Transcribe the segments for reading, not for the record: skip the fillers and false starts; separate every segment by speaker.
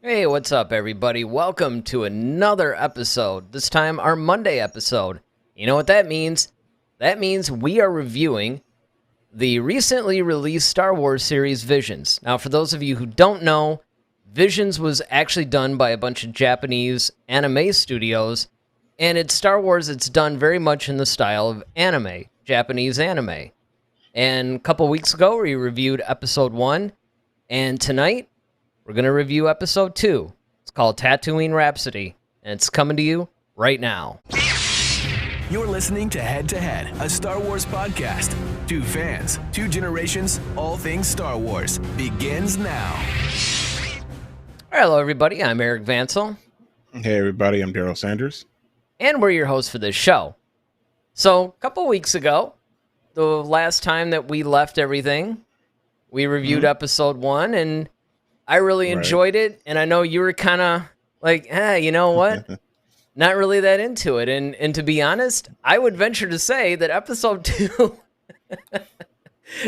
Speaker 1: Hey, what's up, everybody? Welcome to another episode. This time, our Monday episode. You know what that means? That means we are reviewing the recently released Star Wars series Visions. Now, for those of you who don't know, Visions was actually done by a bunch of Japanese anime studios, and it's Star Wars. It's done very much in the style of anime, Japanese anime. And a couple weeks ago, we reviewed episode 1, and tonight, we're going to review episode 2. It's called Tatooine Rhapsody, and it's coming to you right now.
Speaker 2: You're listening to Head to Head, a Star Wars podcast. Two fans, two generations, all things Star Wars begins now.
Speaker 1: Hello, everybody. I'm Eric Vansel.
Speaker 3: Hey, everybody. I'm Daryl Sanders.
Speaker 1: And we're your hosts for this show. So, a couple weeks ago, the last time that we left everything, we reviewed episode 1, and I really enjoyed it, and I know you were kind of like, you know what? Not really that into it. And to be honest, I would venture to say that episode 2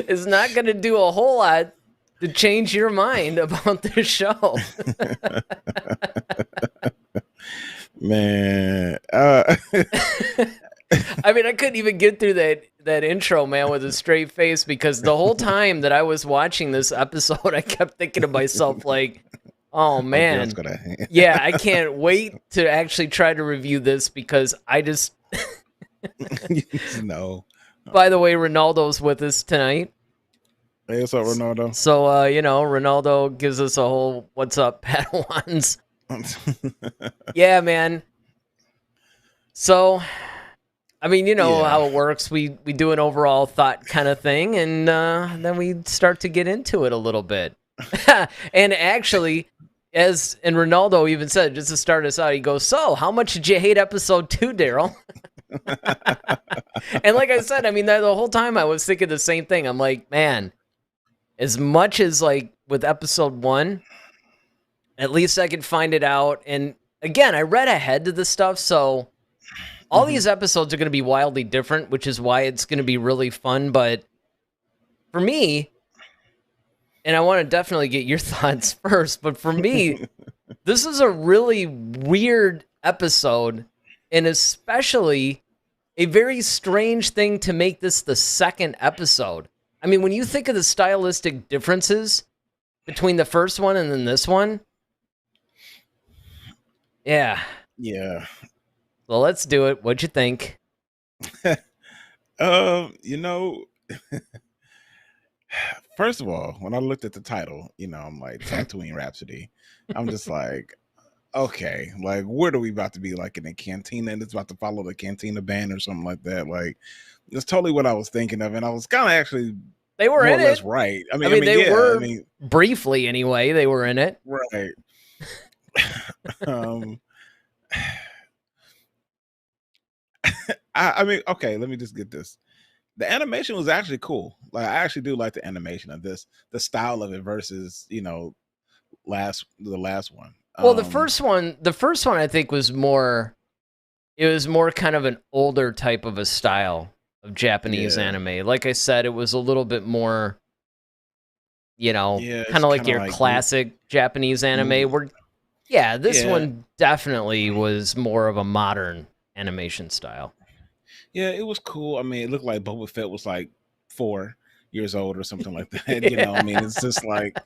Speaker 1: is not going to do a whole lot to change your mind about this show.
Speaker 3: Man.
Speaker 1: I mean, I couldn't even get through that intro, man, with a straight face, because the whole time that I was watching this episode, I kept thinking to myself, like, oh, man. Yeah, I can't wait to actually try to review this, because I just...
Speaker 3: No.
Speaker 1: By the way, Ronaldo's with us tonight.
Speaker 3: Hey, what's up, Ronaldo?
Speaker 1: So, Ronaldo gives us a whole what's up, Padawans. Yeah, man. So... I mean, you know how it works. We do an overall thought kind of thing, and then we start to get into it a little bit. And actually, and Ronaldo even said, just to start us out, he goes, "So, how much did you hate episode 2, Daryl?" And like I said, I mean, the whole time I was thinking the same thing. I'm like, man, as much as like with episode 1, at least I could find it out. And again, I read ahead to the stuff, so... All these episodes are going to be wildly different, which is why it's going to be really fun. But for me, and I want to definitely get your thoughts first, but for me, this is a really weird episode, and especially a very strange thing to make this the second episode. I mean, when you think of the stylistic differences between the first one and then this one, yeah.
Speaker 3: Yeah.
Speaker 1: Well, let's do it. What'd you think?
Speaker 3: First of all, when I looked at the title, I'm like, Tatooine Rhapsody. I'm just like, okay, like, what are we about to be, like, in a cantina, and it's about to follow the cantina band or something like that? Like, it's totally what I was thinking of, and I was kind of actually...
Speaker 1: They were in it.
Speaker 3: That's right. I mean,
Speaker 1: they were briefly anyway. They were in it.
Speaker 3: Right. I mean, okay, let me just get this. The animation was actually cool. Like, I actually do like the animation of this, the style of it versus, the last one.
Speaker 1: Well, the first one I think was more. It was more kind of an older type of a style of Japanese anime. Like I said, it was a little bit more, kind of like your classic Japanese anime. This one definitely was more of a modern animation style.
Speaker 3: Yeah, it was cool. I mean, it looked like Boba Fett was like 4 years old or something like that. You know, I mean, it's just like,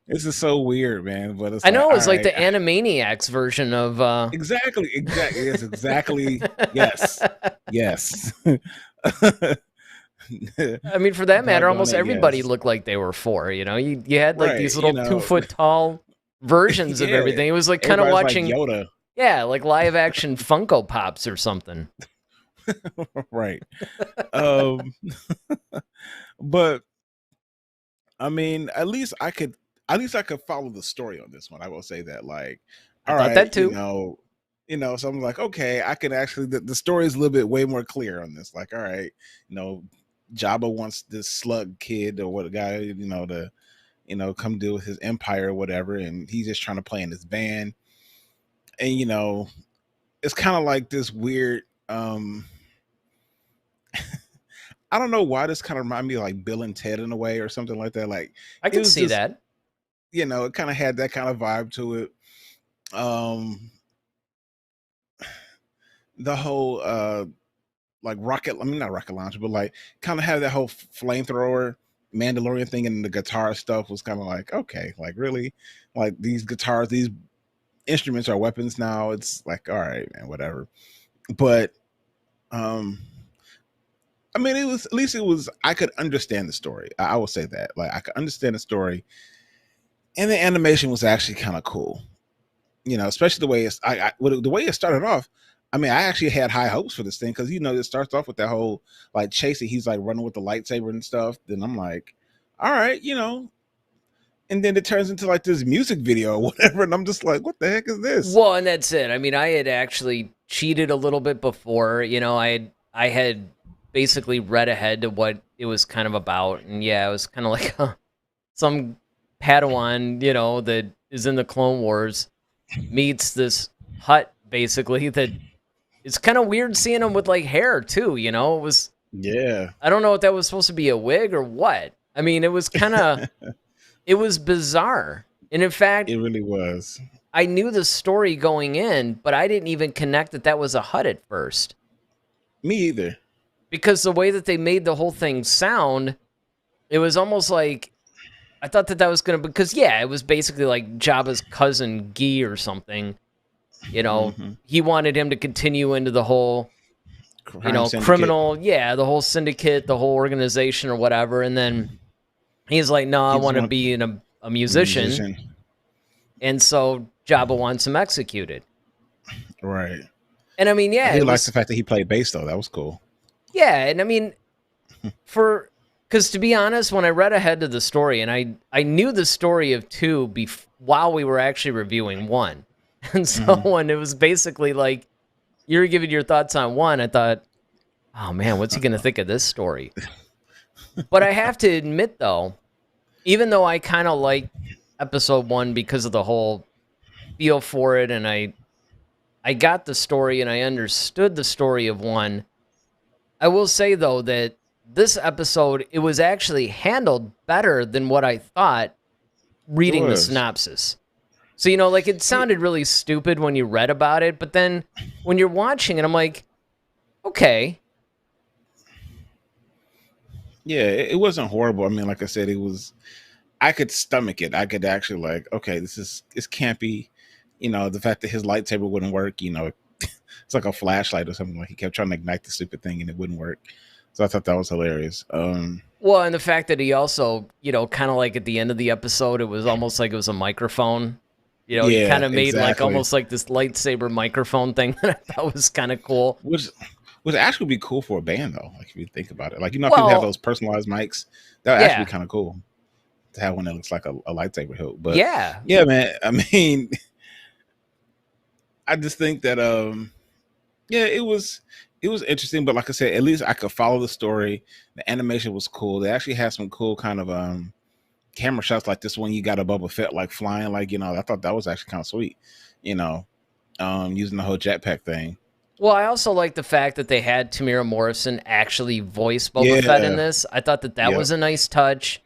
Speaker 3: it's just so weird, man. But it's
Speaker 1: I know, it's like the Animaniacs version of
Speaker 3: exactly. Yes, exactly. Yes.
Speaker 1: I mean, for that matter, almost everybody looked like they were 4. You know, you had like these little 2 foot tall versions of everything. It was like kind of watching
Speaker 3: like Yoda.
Speaker 1: Yeah, like live action Funko Pops or something.
Speaker 3: Right. But I mean, at least I could follow the story on this one. I will say that, like,
Speaker 1: I thought that too.
Speaker 3: So I'm like, okay, I can actually, the story is a little bit way more clear on this. Like, all right, Jabba wants this slug kid or what guy, to, come deal with his empire or whatever, and he's just trying to play in this band. And it's kind of like this weird I don't know why this kind of reminded me of like Bill and Ted in a way or something like that. Like,
Speaker 1: I can see that.
Speaker 3: you know, it kind of had that kind of vibe to it. The whole like rocket, I mean not rocket launcher, but like kind of had that whole flamethrower Mandalorian thing, and the guitar stuff was kind of like, okay, like really, like these guitars, these instruments are weapons now. It's like, all right, man, whatever. But I mean, it was, at least it was, I could understand the story. I will say that, like, I could understand the story, and the animation was actually kind of cool. You know, especially the way the way it started off. I mean, I actually had high hopes for this thing because, you know, it starts off with that whole like chasing. He's like running with the lightsaber and stuff. Then I'm like, all right, you know. And then it turns into like this music video or whatever, and I'm just like, what the heck is this?
Speaker 1: Well, and that's it. I mean, I had actually cheated a little bit before. You know, I had basically read ahead to what it was kind of about, and yeah, it was kind of like some Padawan, you know, that is in the Clone Wars meets this Hutt, basically, that it's kind of weird seeing him with like hair too, you know. It was,
Speaker 3: Yeah,
Speaker 1: I don't know if that was supposed to be a wig or what. I mean, it was kind of it was bizarre. And in fact,
Speaker 3: it really was.
Speaker 1: I knew the story going in, but I didn't even connect that that was a Hutt at first.
Speaker 3: Me either.
Speaker 1: Because the way that they made the whole thing sound, it was almost like, I thought that that was going to, because yeah, it was basically like Jabba's cousin Guy or something. You know, he wanted him to continue into the whole, you know, criminal, yeah, the whole syndicate, the whole organization or whatever. And then he's like, no, I want to be a musician. And so Jabba wants him executed.
Speaker 3: Right.
Speaker 1: And I mean, yeah.
Speaker 3: I like the fact that he played bass, though. That was cool.
Speaker 1: Yeah. And I mean, because to be honest, when I read ahead to the story, and I knew the story of 2 while we were actually reviewing 1. And so when it was basically like, you were giving your thoughts on 1, I thought, oh man, what's he going to think of this story? But I have to admit, though, even though I kind of like episode 1 because of the whole feel for it, and I got the story and I understood the story of 1, I will say, though, that this episode, it was actually handled better than what I thought reading the synopsis. So, you know, like, it sounded really stupid when you read about it, but then when you're watching it, I'm like, okay.
Speaker 3: Yeah, it wasn't horrible. I mean, like I said, it was, I could stomach it. I could actually like, okay, it's campy. You know, the fact that his lightsaber wouldn't work, you know, it's like a flashlight or something. Like, he kept trying to ignite the stupid thing and it wouldn't work. So I thought that was hilarious.
Speaker 1: Well, and the fact that he also, you know, kind of like at the end of the episode, it was almost like it was a microphone. You know, he kind of made like almost like this lightsaber microphone thing that I thought was kind of cool.
Speaker 3: Which would actually be cool for a band, though. Like, if you think about it, like, you know, if people have those personalized mics, that would actually be kind of cool to have one that looks like a lightsaber hilt. But yeah, man. I mean, I just think that yeah, it was interesting. But like I said, at least I could follow the story. The animation was cool. They actually had some cool kind of camera shots, like this one you got a Boba Fett like flying, like, you know, I thought that was actually kind of sweet, you know, using the whole jetpack thing.
Speaker 1: Well, I also like the fact that they had Tamira Morrison actually voice Boba Fett in this. I thought that was a nice touch.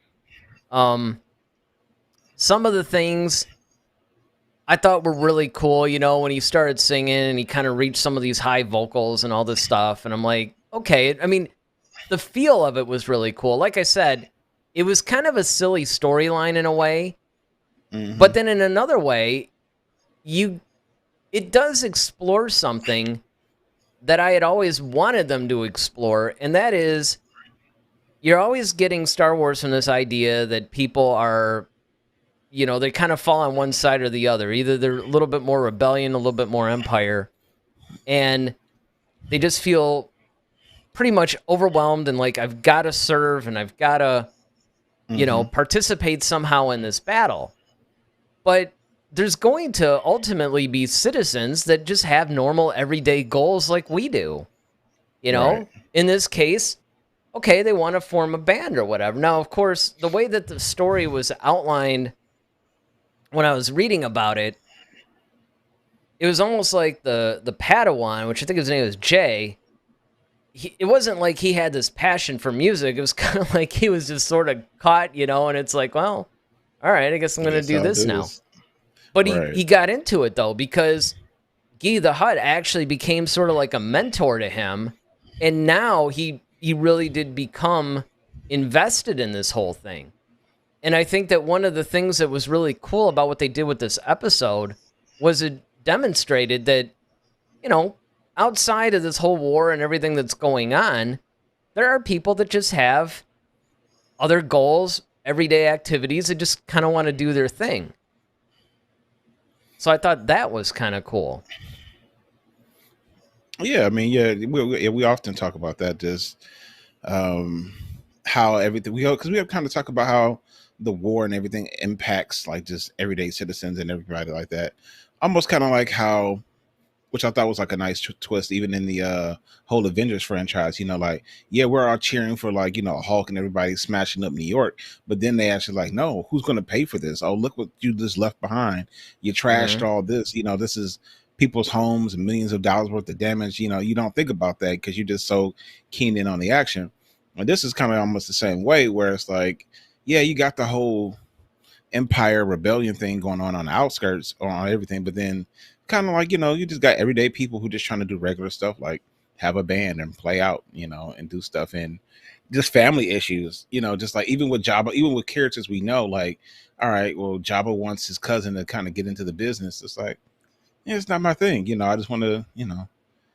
Speaker 1: Some of the things I thought were really cool, you know, when he started singing and he kind of reached some of these high vocals and all this stuff, and I'm like, okay. I mean, the feel of it was really cool. Like I said, it was kind of a silly storyline in a way, but then in another way, it does explore something that I had always wanted them to explore, and that is, you're always getting Star Wars from this idea that people are, you know, they kind of fall on one side or the other. Either they're a little bit more rebellion, a little bit more empire, and they just feel pretty much overwhelmed and like, I've got to serve and I've got to, you know, participate somehow in this battle. But there's going to ultimately be citizens that just have normal everyday goals like we do. You know, in this case, okay, they want to form a band or whatever. Now, of course, the way that the story was outlined when I was reading about it, it was almost like the Padawan, which I think his name was Jay. It wasn't like he had this passion for music. It was kind of like he was just sort of caught, you know, and it's like, well, all right, I guess I'm
Speaker 3: I
Speaker 1: going to
Speaker 3: guess
Speaker 1: do
Speaker 3: I'll
Speaker 1: this
Speaker 3: do
Speaker 1: now.
Speaker 3: this.
Speaker 1: But
Speaker 3: Right.
Speaker 1: he got into it, though, because Guy the Hutt actually became sort of like a mentor to him. And now he really did become invested in this whole thing. And I think that one of the things that was really cool about what they did with this episode was it demonstrated that, you know, outside of this whole war and everything that's going on, there are people that just have other goals, everyday activities that just kind of want to do their thing. So I thought that was kind of cool.
Speaker 3: Yeah, I mean, yeah, we often talk about that. Just how everything because we have kind of talk about how the war and everything impacts like just everyday citizens and everybody like that. Almost kind of like how, which I thought was like a nice twist, even in the whole Avengers franchise. You know, like yeah, we're all cheering for like Hulk and everybody smashing up New York, but then they actually like, no, who's going to pay for this? Oh, look what you just left behind. You trashed all this. This is people's homes and millions of dollars worth of damage. You don't think about that because you're just so keen in on the action. And this is kind of almost the same way, where it's like, yeah, you got the whole empire rebellion thing going on the outskirts or on everything, but then kind of like you just got everyday people who just trying to do regular stuff, like have a band and play out, and do stuff, and just family issues, just like even with Jabba, even with characters we know, like, all right, well, Jabba wants his cousin to kind of get into the business. It's like, yeah, it's not my thing. I just want to be a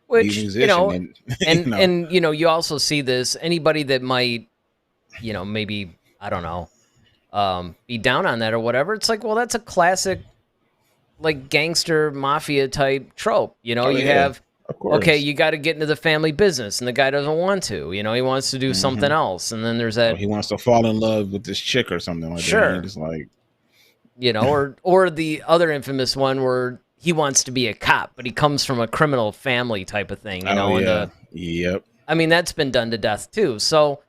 Speaker 1: Which,
Speaker 3: musician, and
Speaker 1: and you also see this, anybody that might, maybe, I don't know, be down on that or whatever. It's like, well, that's a classic, like, gangster mafia type trope. You have,
Speaker 3: of course,
Speaker 1: okay, you got to get into the family business, and the guy doesn't want to. He wants to do something else, and then there's that.
Speaker 3: Or he wants to fall in love with this chick or something like that.
Speaker 1: Sure,
Speaker 3: Just like,
Speaker 1: or the other infamous one where he wants to be a cop, but he comes from a criminal family type of thing.
Speaker 3: Yep.
Speaker 1: I mean, that's been done to death too. So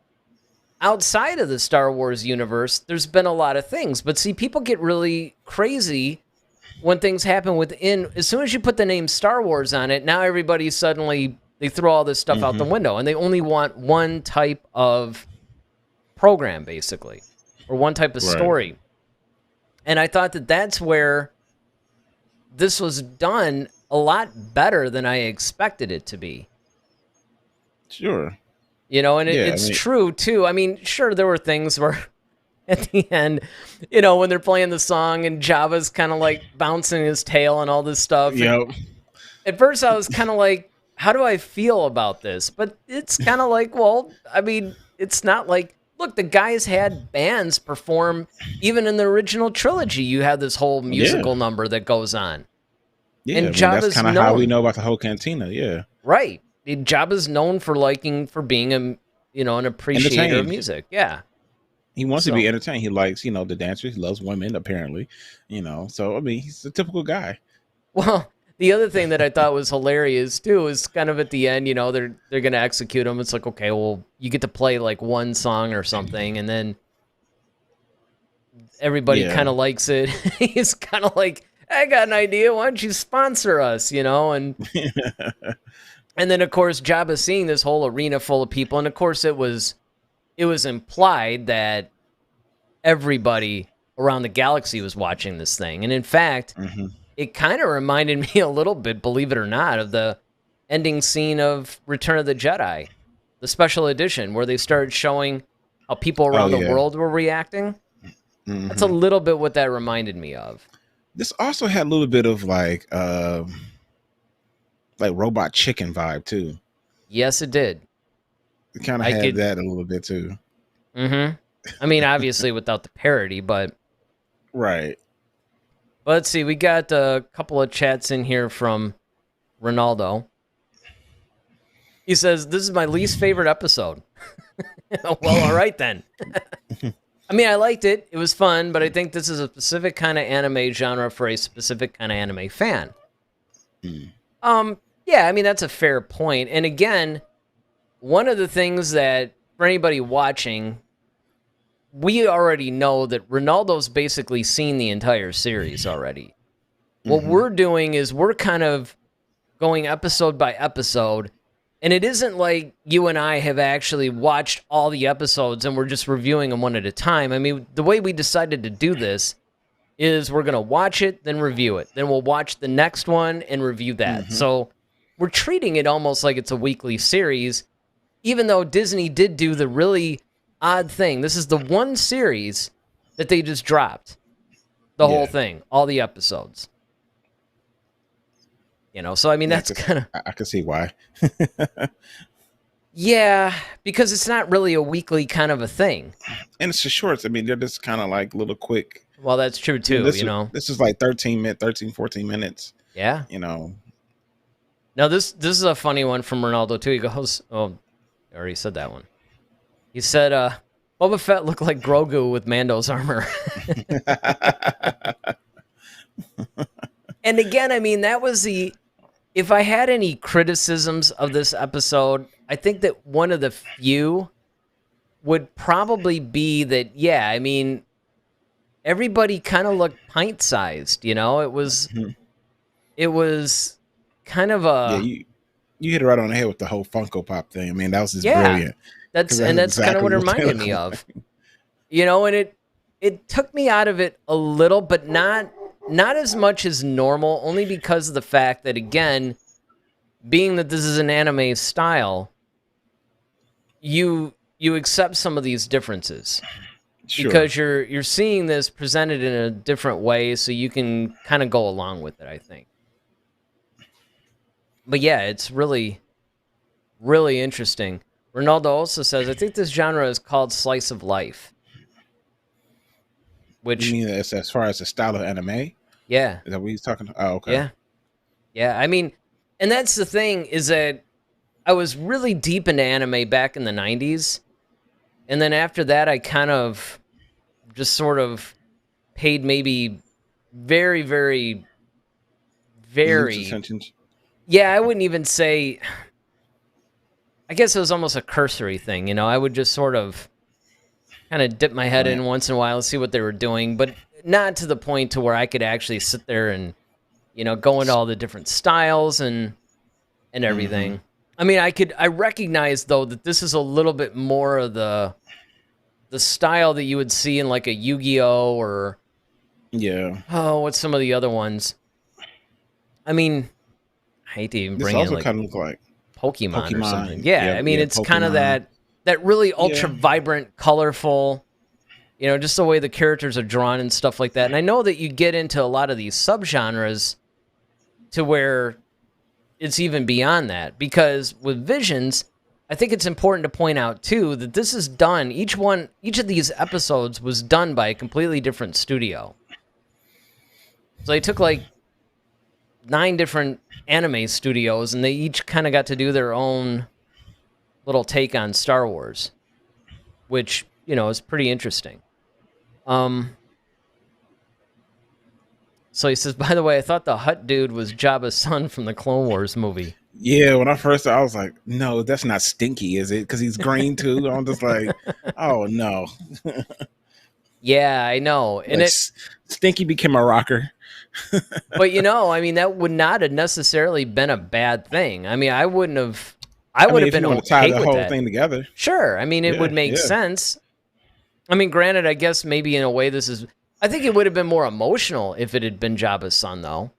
Speaker 1: outside of the Star Wars universe, there's been a lot of things. But see, people get really crazy when things happen within. As soon as you put the name Star Wars on it, now everybody suddenly, they throw all this stuff out the window, and they only want one type of program, basically, or one type of story. And I thought that that's where this was done a lot better than I expected it to be.
Speaker 3: Sure.
Speaker 1: And it's true, too. I mean, sure, there were things where at the end, when they're playing the song and Jabba's kind of like bouncing his tail and all this stuff.
Speaker 3: Yep.
Speaker 1: At first, I was kind of like, how do I feel about this? But it's kind of like, well, I mean, it's not like, look, the guys had bands perform. Even in the original trilogy, you had this whole musical number that goes on.
Speaker 3: Yeah,
Speaker 1: and
Speaker 3: that's kind of how we know about the whole cantina. Yeah.
Speaker 1: Right. Jabba's known for being an appreciator of music. Yeah.
Speaker 3: He wants to be entertained. He likes, the dancers. He loves women, apparently. So I mean, he's a typical guy.
Speaker 1: Well, the other thing that I thought was hilarious too is kind of at the end, they're gonna execute him. It's like, okay, well, you get to play like one song or something, and then everybody kind of likes it. He's kind of like, I got an idea. Why don't you sponsor us? And and then of course Jabba seeing this whole arena full of people, and of course it was implied that everybody around the galaxy was watching this thing, and in fact, it kind of reminded me a little bit, believe it or not, of the ending scene of Return of the Jedi, the special edition, where they started showing how people around the world were reacting. That's a little bit what that reminded me of.
Speaker 3: This also had a little bit of like Robot Chicken vibe too.
Speaker 1: Yes, it did.
Speaker 3: It kind of had that a little bit too.
Speaker 1: I mean, obviously without the parody, but
Speaker 3: right.
Speaker 1: But let's see. We got a couple of chats in here from Ronaldo. He says, "This is my least favorite episode." Well, all right then. I mean, I liked it. It was fun, but I think this is a specific kind of anime genre for a specific kind of anime fan. Yeah, I mean, that's a fair point. And again, one of the things that, for anybody watching, we already know that Ronaldo's basically seen the entire series already. What we're doing is we're kind of going episode by episode And it isn't like you and I have actually watched all the episodes and we're just reviewing them one at a time. I mean, the way we decided to do this is we're going to watch it, then review it. Then we'll watch the next one and review that. So we're treating it almost like it's a weekly series, even though Disney did do the really odd thing. This is the one series that they just dropped. The whole thing, all the episodes. So I mean, that's kind of...
Speaker 3: I can see why.
Speaker 1: Yeah, because it's not really a weekly kind of a thing.
Speaker 3: And it's the shorts. I mean, they're just kind of like little quick.
Speaker 1: Well, that's true too,
Speaker 3: This is like 13, 14 minutes.
Speaker 1: Yeah.
Speaker 3: Now
Speaker 1: this is a funny one from Ronaldo too. He goes, oh, I already said that one. He said, Boba Fett looked like Grogu with Mando's armor. And again, I mean, that was if I had any criticisms of this episode, I think that one of the few would probably be that, yeah, I mean, everybody kind of looked pint-sized, It was kind of a...
Speaker 3: Yeah, you hit it right on the head with the whole Funko Pop thing. I mean, that was just brilliant.
Speaker 1: That's exactly kind of what it reminded me of. And it took me out of it a little, but not as much as normal, only because of the fact that, again, being that this is an anime style, you accept some of these differences. Sure. Because you're seeing this presented in a different way, so you can kind of go along with it, I think. But yeah, it's really, really interesting. Ronaldo also says, I think this genre is called slice of life. Which,
Speaker 3: you mean as far as the style of anime?
Speaker 1: Yeah.
Speaker 3: Is that what he's talking about? Oh, okay.
Speaker 1: Yeah. Yeah, I mean, and that's the thing, is that I was really deep into anime back in the 90s. And then after that, I kind of just sort of paid maybe very, very, very... Yeah, I wouldn't even say... I guess it was almost a cursory thing, I would just sort of kind of dip my head in once in a while and see what they were doing, but not to the point to where I could actually sit there and, go into all the different styles and everything. I mean, I recognize, though, that this is a little bit more of the style that you would see in, like, a Yu-Gi-Oh! Or...
Speaker 3: Yeah.
Speaker 1: Oh, what's some of the other ones? I mean, I hate to even bring in, like...
Speaker 3: kind of look like
Speaker 1: Pokemon or something. Yeah, I mean, it's kind of that really ultra vibrant, colorful, just the way the characters are drawn and stuff like that. And I know that you get into a lot of these subgenres to where it's even beyond that, because with Visions, I think it's important to point out too that this is done, each of these episodes was done by a completely different studio. So they took like 9 different anime studios, and they each kind of got to do their own little take on Star Wars, which, is pretty interesting. So he says, by the way, I thought the Hutt dude was Jabba's son from the Clone Wars movie.
Speaker 3: Yeah, when I first I was like, no, that's not Stinky, is it? Because he's green too. I'm just like, oh no.
Speaker 1: Yeah, I know. And
Speaker 3: like, Stinky became a rocker.
Speaker 1: But I mean, that would not have necessarily been a bad thing. I mean, I would have been okay
Speaker 3: tie the
Speaker 1: with
Speaker 3: whole
Speaker 1: that.
Speaker 3: thing together.
Speaker 1: Sure. I mean, it would make sense. I mean, granted, I guess maybe in a way I think it would have been more emotional if it had been Jabba's son, though.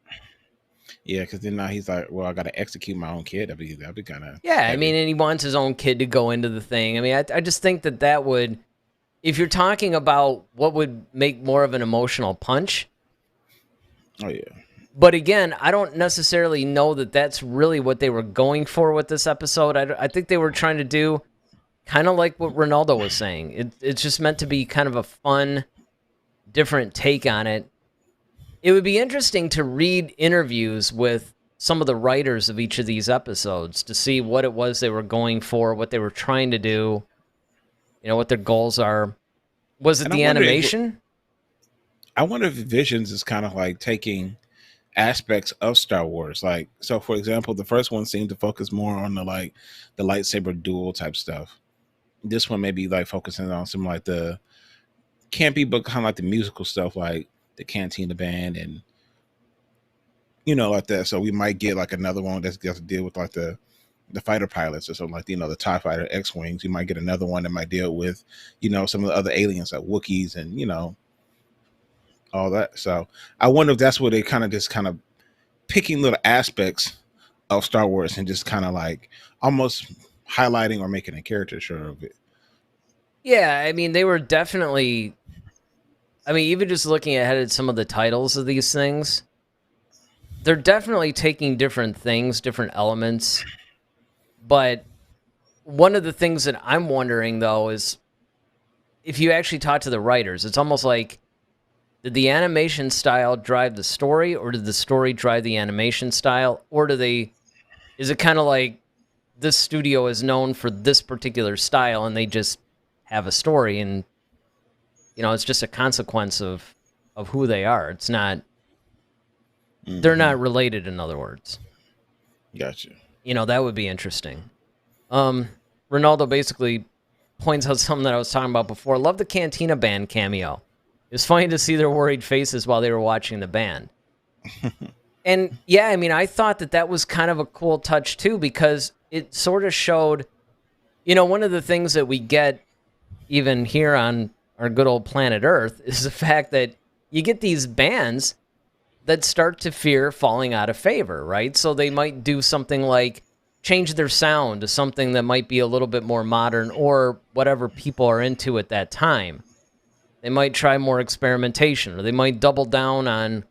Speaker 3: Yeah, because then now he's like, well, I got to execute my own kid. That'd be kind of...
Speaker 1: Yeah, heavy. I mean, and he wants his own kid to go into the thing. I mean, I just think that would... If you're talking about what would make more of an emotional punch...
Speaker 3: Oh, yeah.
Speaker 1: But again, I don't necessarily know that that's really what they were going for with this episode. I think they were trying to do kind of like what Ronaldo was saying. It's just meant to be kind of a fun, different take on it. It would be interesting to read interviews with some of the writers of each of these episodes to see what it was they were going for, what they were trying to do, what their goals are. Was it the animation?
Speaker 3: I wonder if Visions is kind of like taking aspects of Star Wars. Like, so for example, the first one seemed to focus more on the lightsaber duel type stuff. This one may be like focusing on some like the campy, but kind of like the musical stuff, like the Cantina Band and like that. So we might get like another one that's got to deal with like the the fighter pilots or something like, the TIE fighter X-Wings. You might get another one that might deal with, some of the other aliens like Wookiees and, all that. So I wonder if that's where they kind of picking little aspects of Star Wars and just kind of like almost highlighting or making a caricature of it.
Speaker 1: Yeah, I mean, they were definitely, even just looking ahead at some of the titles of these things, they're definitely taking different things, different elements. But one of the things that I'm wondering, though, is if you actually talk to the writers, it's almost like, did the animation style drive the story, or did the story drive the animation style? Or is it kind of like this studio is known for this particular style and they just have a story and, it's just a consequence of who they are. It's not, they're not related, in other words.
Speaker 3: Gotcha.
Speaker 1: That would be interesting. Ronaldo basically points out something that I was talking about before. Love the Cantina Band cameo. It was funny to see their worried faces while they were watching the band. And yeah, I thought that was kind of a cool touch too, because it sort of showed, one of the things that we get even here on our good old planet Earth is the fact that you get these bands that start to fear falling out of favor, right? So they might do something like change their sound to something that might be a little bit more modern or whatever people are into at that time. They might try more experimentation, or they might double down on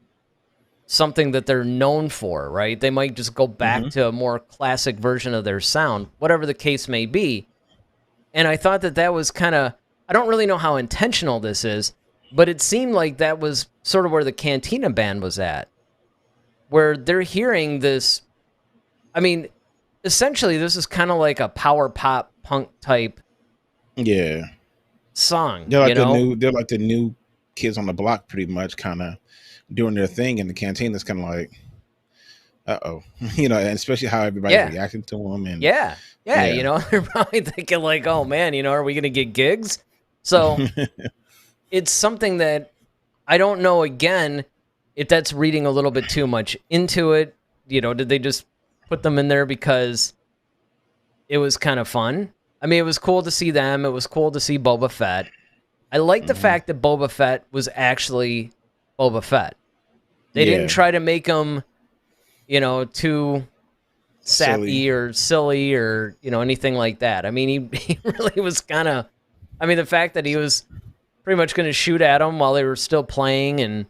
Speaker 1: something that they're known for, right? They might just go back to a more classic version of their sound, whatever the case may be. And I thought that was kind of, I don't really know how intentional this is, but it seemed like that was sort of where the Cantina Band was at, where they're hearing this. Essentially, this is kind of like a power pop punk type song.
Speaker 3: They're like the new kids on the block, pretty much, kind of doing their thing, and the canteen is kind of like, and especially how everybody's reacting to them. And
Speaker 1: they're probably thinking like, oh man, are we gonna get gigs? So it's something that I don't know, again, if that's reading a little bit too much into it. Did they just put them in there because it was kind of fun? It was cool to see them. It was cool to see Boba Fett. I like the fact that Boba Fett was actually Boba Fett. They didn't try to make him, too sappy or silly or, anything like that. He really was kind of, the fact that he was pretty much going to shoot at them while they were still playing, and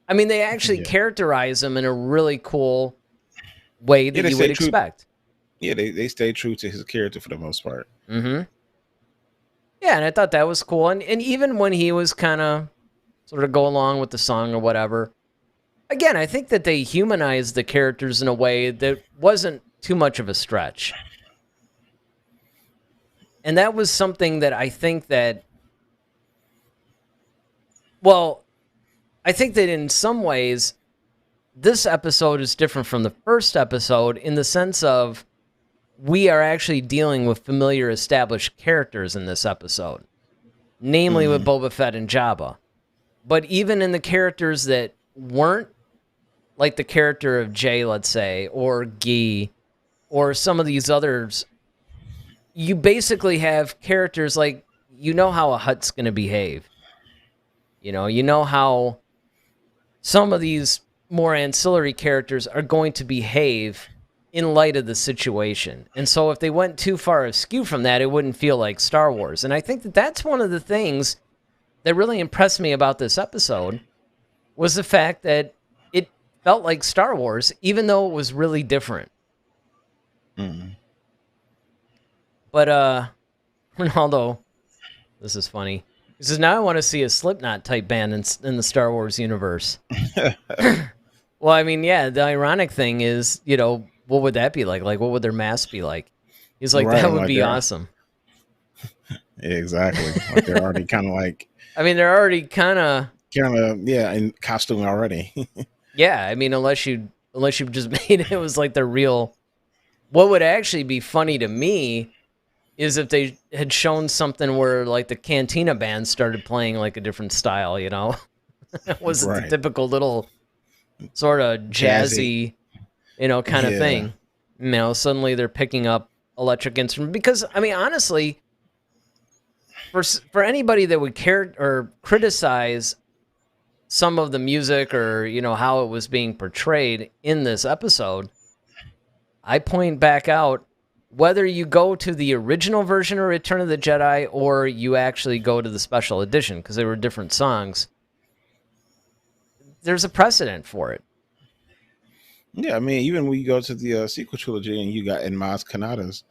Speaker 1: they actually characterize him in a really cool way that you would expect.
Speaker 3: Yeah, they stayed true to his character for the most part.
Speaker 1: Mm-hmm. Yeah, and I thought that was cool. And even when he was kind of sort of go along with the song or whatever, again, I think that they humanized the characters in a way that wasn't too much of a stretch. And that was something that I think that in some ways, this episode is different from the first episode in the sense of we are actually dealing with familiar established characters in this episode, namely with Boba Fett and Jabba. But even in the characters that weren't, like the character of Jay, let's say, or Guy, or some of these others, you basically have characters like, how a Hutt's going to behave. You know how some of these more ancillary characters are going to behave in light of the situation. And so if they went too far askew from that, it wouldn't feel like Star Wars. And I think that that's one of the things that really impressed me about this episode, was the fact that it felt like Star Wars, even though it was really different. But Ronaldo, this is funny. He says, now I want to see a Slipknot type band in the Star Wars universe. Well, the ironic thing is, what would that be like? Like, what would their mask be like? He's like, that would be awesome.
Speaker 3: Yeah, exactly. Like they're already kind of like...
Speaker 1: they're already kind of...
Speaker 3: in costume already.
Speaker 1: Yeah, unless you just made it was like the real... What would actually be funny to me is if they had shown something where, like, the Cantina Band started playing, like, a different style, It wasn't the typical little sort of jazzy... kind of
Speaker 3: Yeah.
Speaker 1: thing. Suddenly they're picking up electric instruments because, I mean, honestly, for anybody that would care or criticize some of the music or how it was being portrayed in this episode, I point back out whether you go to the original version of Return of the Jedi or you actually go to the special edition because they were different songs. There's a precedent for it.
Speaker 3: Yeah, I mean, even when you go to the sequel trilogy and you got in Maz Kanata's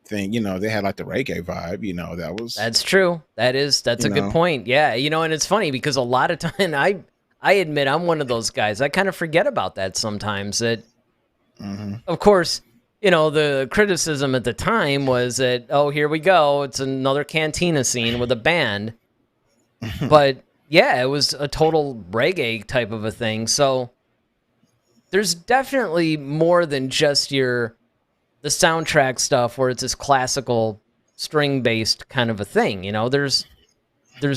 Speaker 3: thing, they had like the reggae vibe.
Speaker 1: That's true. That's a good point. Yeah, and it's funny because a lot of time I admit I'm one of those guys. I kind of forget about that sometimes. That, of course, the criticism at the time was that, oh, here we go, it's another cantina scene with a band. But yeah, it was a total reggae type of a thing. So there's definitely more than just the soundtrack stuff where it's this classical string-based kind of a thing. There's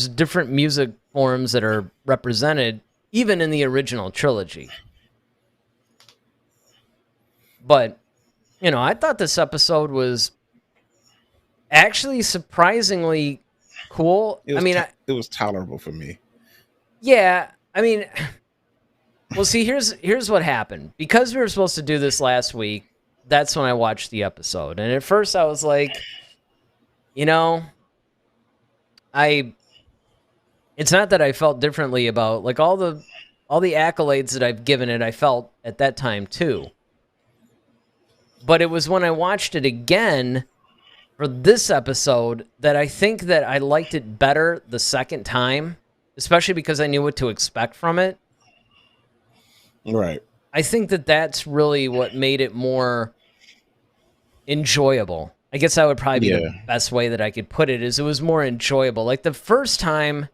Speaker 1: different music forms that are represented even in the original trilogy. But, I thought this episode was actually surprisingly cool.
Speaker 3: It was tolerable for me.
Speaker 1: Yeah, I mean, well, see, here's what happened. Because we were supposed to do this last week, that's when I watched the episode. And at first I was like, it's not that I felt differently about like all the accolades that I've given it, I felt at that time too. But it was when I watched it again for this episode that I think that I liked it better the second time, especially because I knew what to expect from it.
Speaker 3: Right.
Speaker 1: I think that that's really what made it more enjoyable. I guess that would probably be the best way that I could put it, is it was more enjoyable. Like the first time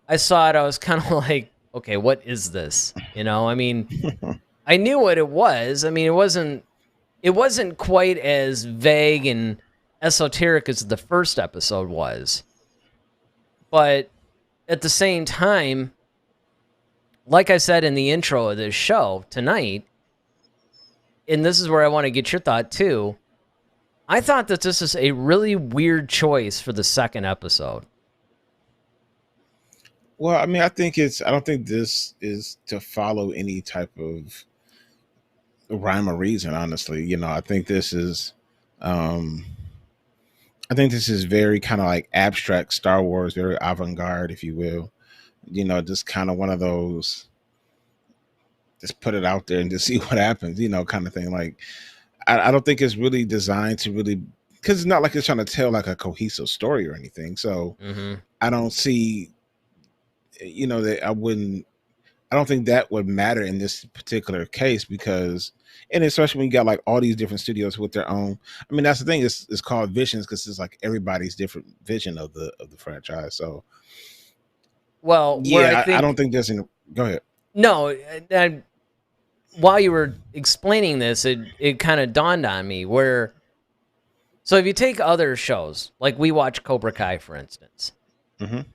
Speaker 1: I saw it, I was kind of like, okay, what is this? I mean, I knew what it was. I mean, it wasn't quite as vague and esoteric as the first episode was. But at the same time, like I said in the intro of this show tonight, and this is where I want to get your thought too, I thought that this is a really weird choice for the second episode.
Speaker 3: Well, I mean, I don't think this is to follow any type of rhyme or reason, honestly. I think this is very kind of like abstract Star Wars, very avant-garde, if you will. Just kind of one of those, just put it out there and just see what happens, kind of thing. Like, I don't think it's really designed to really, because it's not like it's trying to tell like a cohesive story or anything. So I don't see, that I don't think that would matter in this particular case because, and especially when you got like all these different studios with their own. I mean, that's the thing. It's called visions because it's like everybody's different vision of the franchise. So,
Speaker 1: well,
Speaker 3: yeah, I don't think there's any. Go ahead.
Speaker 1: No, while you were explaining this, it kind of dawned on me where. So if you take other shows, like we watch Cobra Kai, for instance.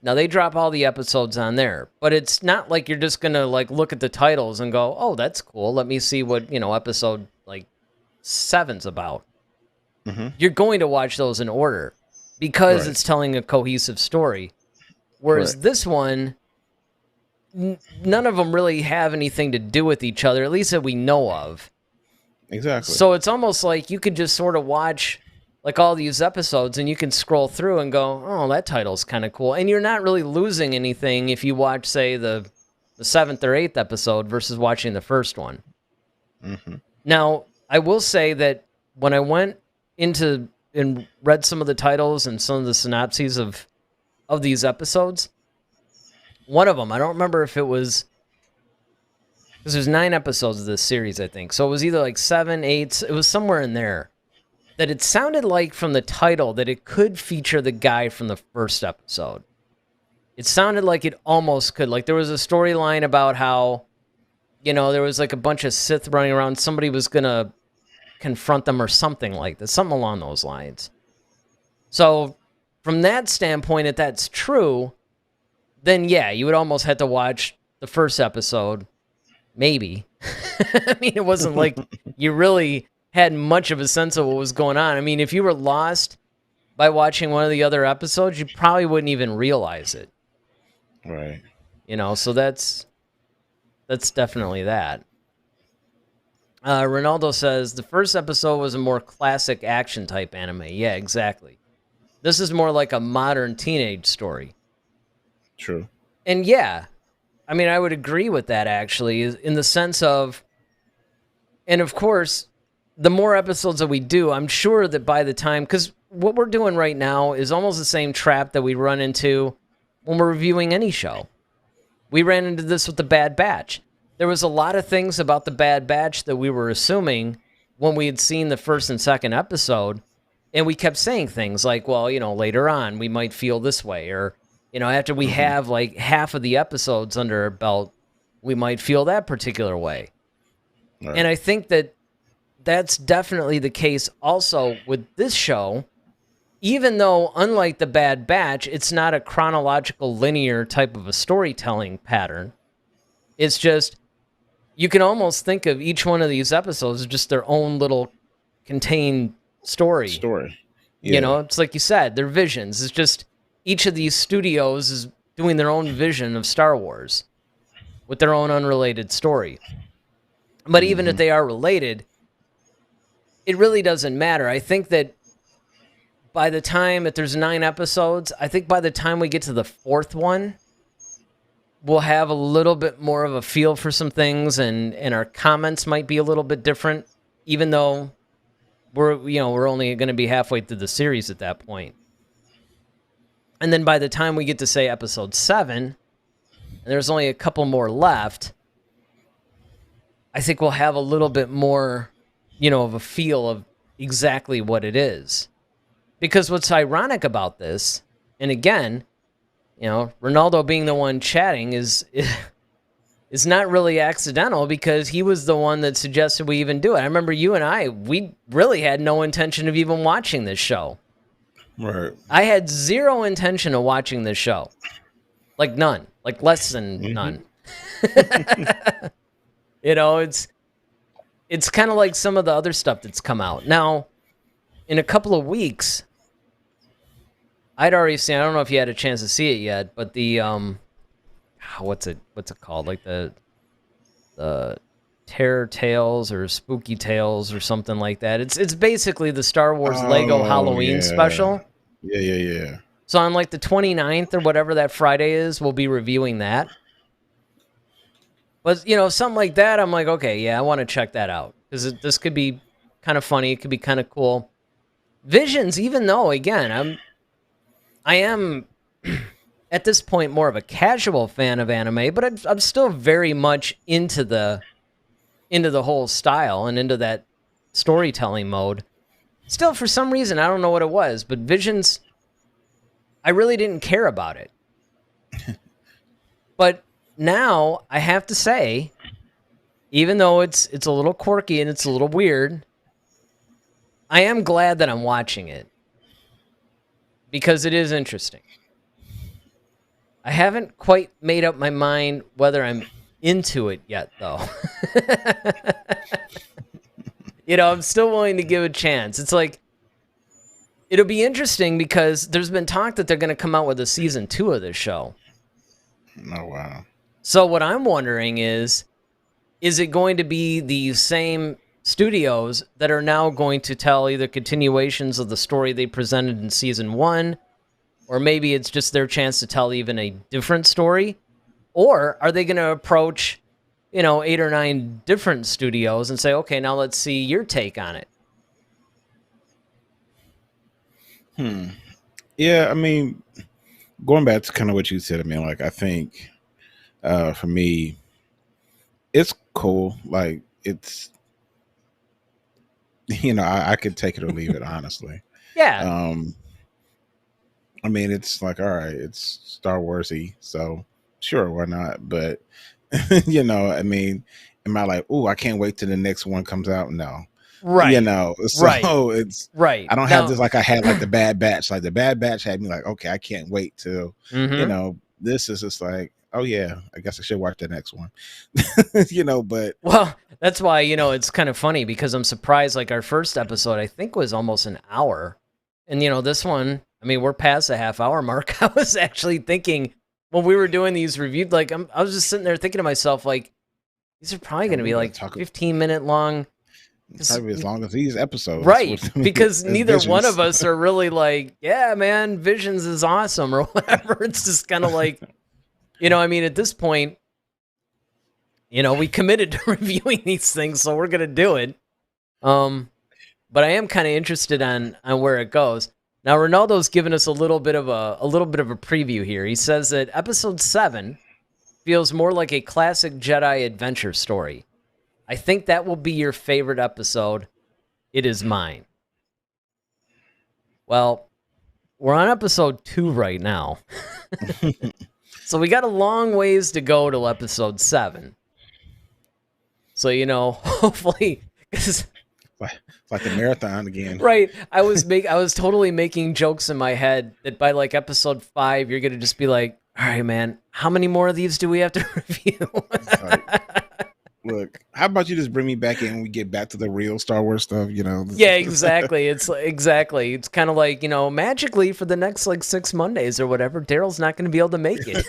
Speaker 1: Now they drop all the episodes on there, but it's not like you're just gonna like look at the titles and go, "Oh, that's cool. Let me see what episode like 7's about." You're going to watch those in order because it's telling a cohesive story. Whereas this one, none of them really have anything to do with each other, at least that we know of.
Speaker 3: Exactly.
Speaker 1: So it's almost like you could just sort of watch like all these episodes and you can scroll through and go, oh, that title's kind of cool. And you're not really losing anything if you watch, say, the 7th or 8th episode versus watching the first one. Now, I will say that when I went into and read some of the titles and some of the synopses of these episodes, one of them, I don't remember if it was, because there's 9 episodes of this series, I think. So it was either like 7, 8, it was somewhere in there. That it sounded like from the title that it could feature the guy from the first episode. It sounded like it almost could. Like there was a storyline about how, there was like a bunch of Sith running around. Somebody was going to confront them or something like that. Something along those lines. So from that standpoint, if that's true, then yeah, you would almost have to watch the first episode, maybe, I mean, it wasn't like you really had much of a sense of what was going on. I mean, if you were lost by watching one of the other episodes, you probably wouldn't even realize it.
Speaker 3: Right.
Speaker 1: So that's definitely that. Ronaldo says the first episode was a more classic action type anime. Yeah, exactly. This is more like a modern teenage story.
Speaker 3: True.
Speaker 1: And yeah, I mean, I would agree with that actually, in the sense of, and of course, the more episodes that we do, I'm sure that by the time, because what we're doing right now is almost the same trap that we run into when we're reviewing any show. We ran into this with The Bad Batch. There was a lot of things about The Bad Batch that we were assuming when we had seen the first and second episode, and we kept saying things like, well, later on we might feel this way, or, after we have like half of the episodes under our belt, we might feel that particular way. Right. And I think that that's definitely the case also with this show, even though, unlike The Bad Batch, it's not a chronological, linear type of a storytelling pattern. It's just, you can almost think of each one of these episodes as just their own little contained story.
Speaker 3: Yeah.
Speaker 1: It's like you said, they're visions. It's just each of these studios is doing their own vision of Star Wars with their own unrelated story. But even if they are related, it really doesn't matter. I think that by the time that there's 9 episodes, I think by the time we get to the 4th one, we'll have a little bit more of a feel for some things, and our comments might be a little bit different, even though we're only going to be halfway through the series at that point. And then by the time we get to, say, episode 7, and there's only a couple more left, I think we'll have a little bit more, of a feel of exactly what it is. Because what's ironic about this, and again, Ronaldo being the one chatting is not really accidental, because he was the one that suggested we even do it. I remember you and we really had no intention of even watching this show.
Speaker 3: Right.
Speaker 1: I had zero intention of watching this show. Like none. Like less than none. It's kind of like some of the other stuff that's come out. Now, in a couple of weeks, I'd already seen, I don't know if you had a chance to see it yet, but the what's it called? Like the Terror Tales or Spooky Tales or something like that. It's basically the Star Wars Lego Halloween special.
Speaker 3: Yeah.
Speaker 1: So on like the 29th or whatever that Friday is, we'll be reviewing that. But, something like that, I'm like, okay, yeah, I want to check that out. Because this could be kind of funny. It could be kind of cool. Visions, even though, again, I am at this point more of a casual fan of anime, but I'm still very much into the whole style and into that storytelling mode. Still, for some reason, I don't know what it was, but Visions, I really didn't care about it. But now, I have to say, even though it's a little quirky and it's a little weird, I am glad that I'm watching it. Because it is interesting. I haven't quite made up my mind whether I'm into it yet, though. I'm still willing to give a chance. It's like, it'll be interesting because there's been talk that they're going to come out with a season 2 of this show.
Speaker 3: Oh, wow.
Speaker 1: So what I'm wondering is it going to be the same studios that are now going to tell either continuations of the story they presented in season 1, or maybe it's just their chance to tell even a different story? Or are they going to approach, 8 or 9 different studios and say, okay, now let's see your take on it?
Speaker 3: Yeah, I mean, going back to kind of what you said, I think for me, it's cool. Like, it's, I could take it or leave it, honestly.
Speaker 1: Yeah.
Speaker 3: It's like, all right, it's Star Wars-y, so sure, why not? But, am I like, oh, I can't wait till the next one comes out? No.
Speaker 1: Right.
Speaker 3: So it's
Speaker 1: right.
Speaker 3: I don't have this like I had like the Bad Batch. Like the Bad Batch had me like, okay, I can't wait till, This is just like, oh yeah, I guess I should watch the next one. But
Speaker 1: Well, that's why, it's kind of funny because I'm surprised. Like our first episode, I think was almost an hour. And, this one, I mean, we're past the half-hour mark. I was actually thinking when we were doing these reviews, like I was just sitting there thinking to myself, like, these are probably going to be like 15-minute long.
Speaker 3: Probably as long as these episodes.
Speaker 1: Right, because neither one of us are really like, yeah, man, Visions is awesome or whatever. It's just kind of like, I mean, at this point, we committed to reviewing these things, so we're going to do it. But I am kind of interested on where it goes. Now, Ronaldo's given us a little bit of a preview here. He says that episode 7 feels more like a classic Jedi adventure story. I think that will be your favorite episode. It is mine. Well, we're on episode 2 right now. So we got a long ways to go till episode 7. So, hopefully...
Speaker 3: It's like a marathon again.
Speaker 1: Right. I was totally making jokes in my head that by like episode 5, you're going to just be like, all right, man, how many more of these do we have to review?
Speaker 3: Look, how about you just bring me back in and we get back to the real Star Wars stuff,
Speaker 1: Yeah, exactly. It's kind of like, magically for the next like 6 Mondays or whatever, Daryl's not going to be able to make it.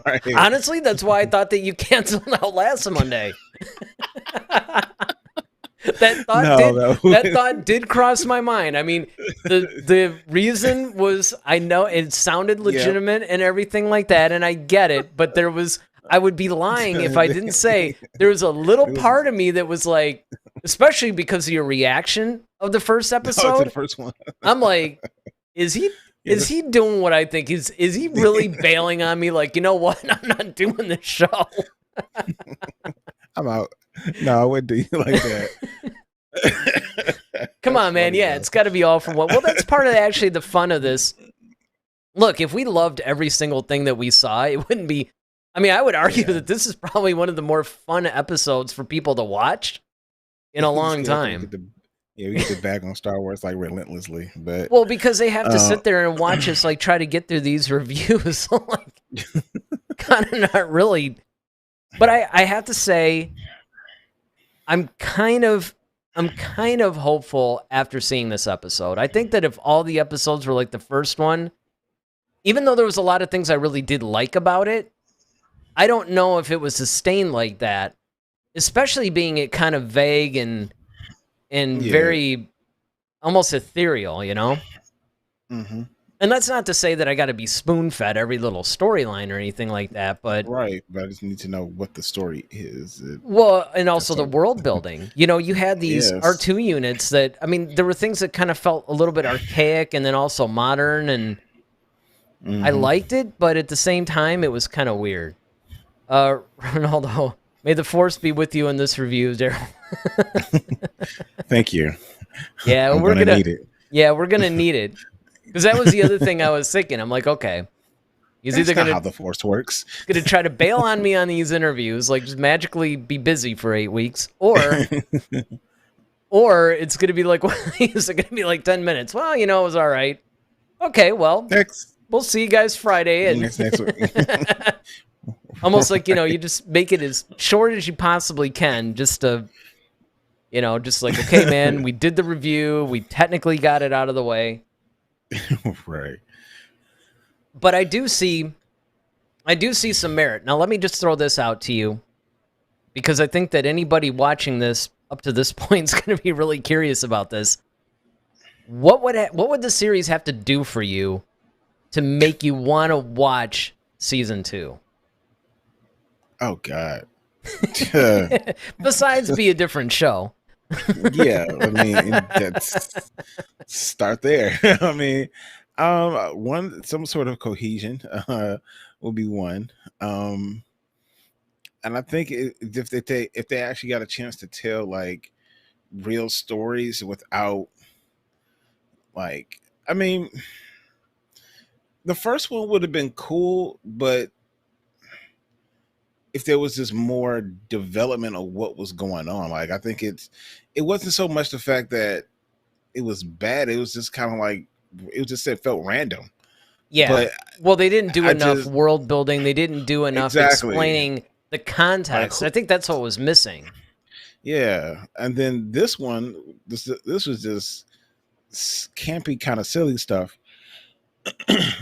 Speaker 3: Right.
Speaker 1: Honestly, that's why I thought that you canceled out last Monday. That thought did cross my mind. I mean, the reason was, I know it sounded legitimate and everything like that, and I get it, but I would be lying if I didn't say there was a little part of me that was like, especially because of your reaction of the first episode.
Speaker 3: The first one.
Speaker 1: I'm like, is he doing what I think? Is he really bailing on me? Like, you know what? I'm not doing this show.
Speaker 3: I'm out. No, I wouldn't do you like that.
Speaker 1: Come on, man. Yeah, it's got to be all for one. Well, that's part of actually the fun of this. Look, if we loved every single thing that we saw, it wouldn't be... I mean, I would argue that this is probably one of the more fun episodes for people to watch in a long time.
Speaker 3: We get back on Star Wars like relentlessly, but
Speaker 1: well, because they have to sit there and watch us like try to get through these reviews. Like, kind of not really. But I have to say, I'm kind of hopeful after seeing this episode. I think that if all the episodes were like the first one, even though there was a lot of things I really did like about it, I don't know if it was sustained like that, especially being it kind of vague and very almost ethereal,
Speaker 3: Mm-hmm.
Speaker 1: And that's not to say that I got to be spoon-fed every little storyline or anything like that, but...
Speaker 3: Right, but I just need to know what the story is.
Speaker 1: Well, and also the world building. You had these R2 units that, I mean, there were things that kind of felt a little bit archaic and then also modern, and I liked it, but at the same time, it was kind of weird. Ronaldo, may the force be with you in this review, Daryl.
Speaker 3: Thank you.
Speaker 1: Yeah,
Speaker 3: we're gonna need it.
Speaker 1: Yeah, we're gonna need it. Because that was the other thing I was thinking. I'm like, okay,
Speaker 3: he's either gonna how the force works.
Speaker 1: Gonna try to bail on me on these interviews, like just magically be busy for 8 weeks, or it's gonna be like, is it gonna be like 10 minutes? Well, it was all right. Okay, well, we'll see you guys Friday, and
Speaker 3: next week.
Speaker 1: Almost like, you just make it as short as you possibly can, just to, just like, okay, man, we did the review, we technically got it out of the way.
Speaker 3: Right.
Speaker 1: But I do see some merit. Now, let me just throw this out to you, because I think that anybody watching this up to this point is going to be really curious about this. What would the series have to do for you to make you want to watch season 2?
Speaker 3: Oh, God.
Speaker 1: Besides be a different show.
Speaker 3: Yeah, I mean, start there. I mean, some sort of cohesion will be one. And I think if they actually got a chance to tell like real stories without like, I mean, the first one would have been cool, but if there was just more development of what was going on, like I think it wasn't so much the fact that it was bad. It was just kind of like it felt random.
Speaker 1: Yeah.
Speaker 3: But
Speaker 1: Well, they didn't do
Speaker 3: I
Speaker 1: enough
Speaker 3: just
Speaker 1: world building. They didn't do enough
Speaker 3: exactly
Speaker 1: explaining the
Speaker 3: like
Speaker 1: context. I think that's what was missing.
Speaker 3: yeah. And then this one, this was just campy, kind of silly stuff.